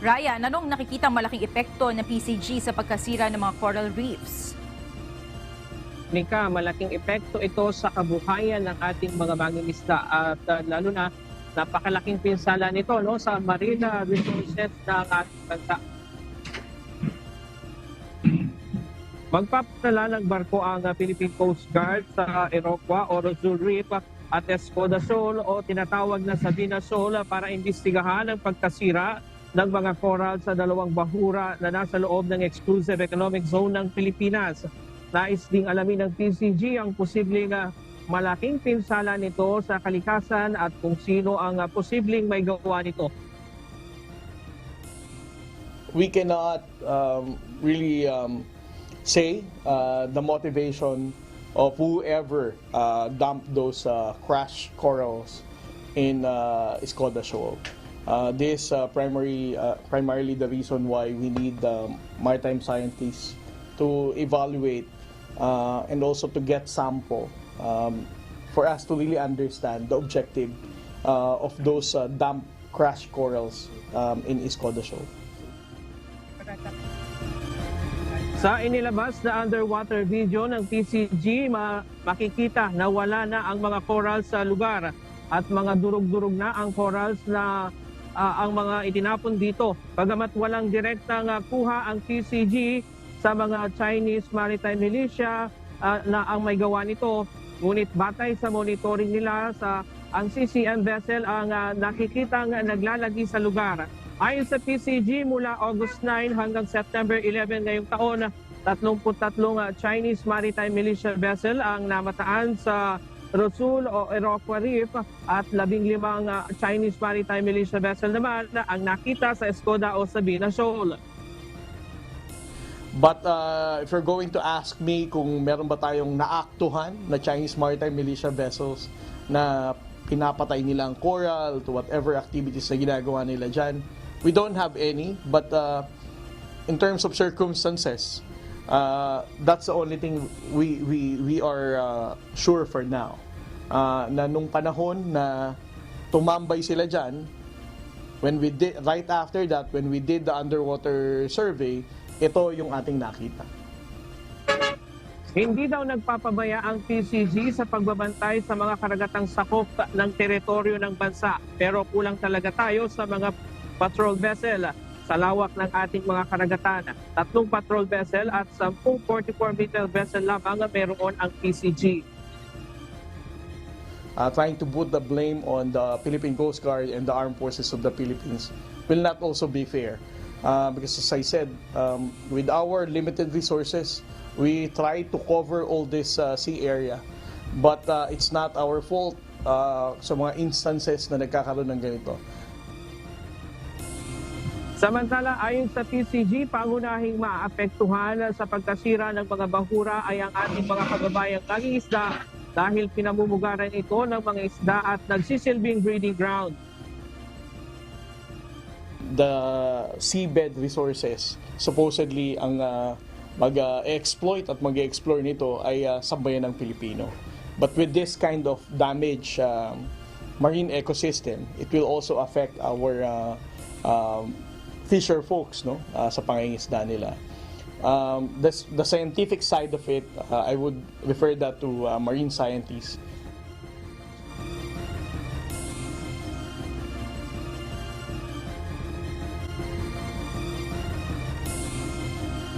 Ryan, anong nakikita malaking epekto ng PCG sa pagkasira ng mga coral reefs? Nika, malaking epekto ito sa kabuhayan ng ating mga mangingisda at lalo na napakalaking pinsala nito sa marine resources ng ating bansa. Magpapadala ng barko ang Philippine Coast Guard sa Iroquois o Rosul Reef at Escoda Shoal o tinatawag na Sabina Shoal para imbestigahan ang pagkasira ng mga coral sa dalawang bahura na nasa loob ng Exclusive Economic Zone ng Pilipinas. Nais ding alamin ng PCG ang posibleng malaking pinsala nito sa kalikasan at kung sino ang posibleng may gawa nito. We cannot really say the motivation of whoever dumped those crash corals in Escoda Shoal. This primarily the reason why we need maritime scientists to evaluate and also to get sample for us to really understand the objective of those dumped crash corals in Escoda Shoal. Sa inilabas na underwater video ng PCG, makikita na wala na ang mga corals sa lugar at mga durog-durog na ang corals na ang mga itinapon dito. Bagamat walang direktang kuha ang PCG sa mga Chinese Maritime Militia na ang may gawa nito, ngunit batay sa monitoring nila ang CCM vessel ang nakikitang naglalagi sa lugar. Ayon sa PCG, mula August 9 hanggang September 11 ngayong taon, 33 Chinese Maritime Militia vessel ang namataan sa Rossul o Iroquois Reef at 15 Chinese Maritime Militia vessel naman ang nakita sa Escoda o Sabina Shoal. But if you're going to ask me kung meron ba tayong naaktuhan na Chinese Maritime Militia vessels na pinapatay nila ang coral to whatever activities na ginagawa nila dyan, we don't have any. But in terms of circumstances, that's the only thing we are sure for now. Na nung panahon na tumambay sila dyan, right after that, when we did the underwater survey, ito yung ating nakita. Hindi daw nagpapabaya ang PCG sa pagbabantay sa mga karagatang sakop ng teritoryo ng bansa. Pero kulang talaga tayo sa mga patrol vessel sa lawak ng ating mga karagatan. 3 patrol vessel at 10 44-meter vessel lamang meron ang PCG. Trying to put the blame on the Philippine Coast Guard and the Armed Forces of the Philippines will not also be fair. Because as I said, with our limited resources, we try to cover all this sea area. But it's not our fault sa mga instances na nagkakaroon ng ganito. Samantala, ayon sa PCG, pangunahing maapektuhan sa pagkasira ng mga bahura ay ang ating mga kababayang mangingisda dahil pinamumugaran ito ng mga isda at nagsisilbing breeding ground. The seabed resources, supposedly ang mag-exploit at mag-explore nito ay sambayan ng Pilipino. But with this kind of damage marine ecosystem, it will also affect our fisher folks sa pangingisda nila. The scientific side of it, I would refer that to marine scientists.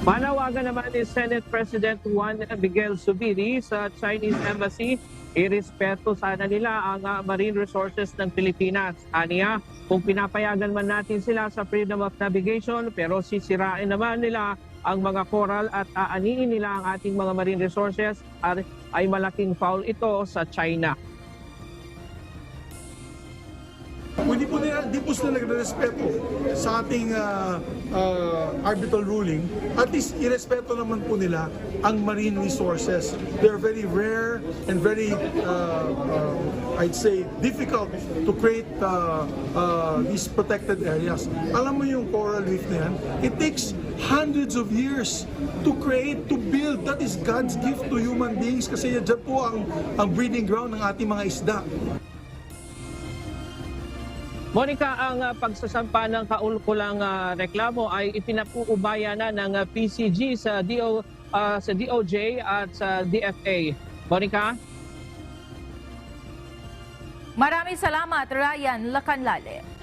Manawagan naman ni Senate President Juan Miguel Zubiri sa Chinese Embassy, irespeto sana nila ang marine resources ng Pilipinas. Aniya, kung pinapayagan man natin sila sa freedom of navigation pero sisirain naman nila ang mga coral at aaniin nila ang ating mga marine resources ay malaking foul ito sa China. Kung di po sila nagre-respeto sa ating arbitral ruling, at least irespeto naman po nila ang marine resources. They're very rare and very, I'd say, difficult to create these protected areas. Alam mo yung coral reef na yan, it takes hundreds of years to create, to build. That is God's gift to human beings kasi dyan po ang breeding ground ng ating mga isda. Monica, ang pagsasampa ng kaukulang reklamo ay ipinapuubaya na ng PCG sa DOJ at sa DFA. Monica? Maraming salamat, Ryan Lacanlale.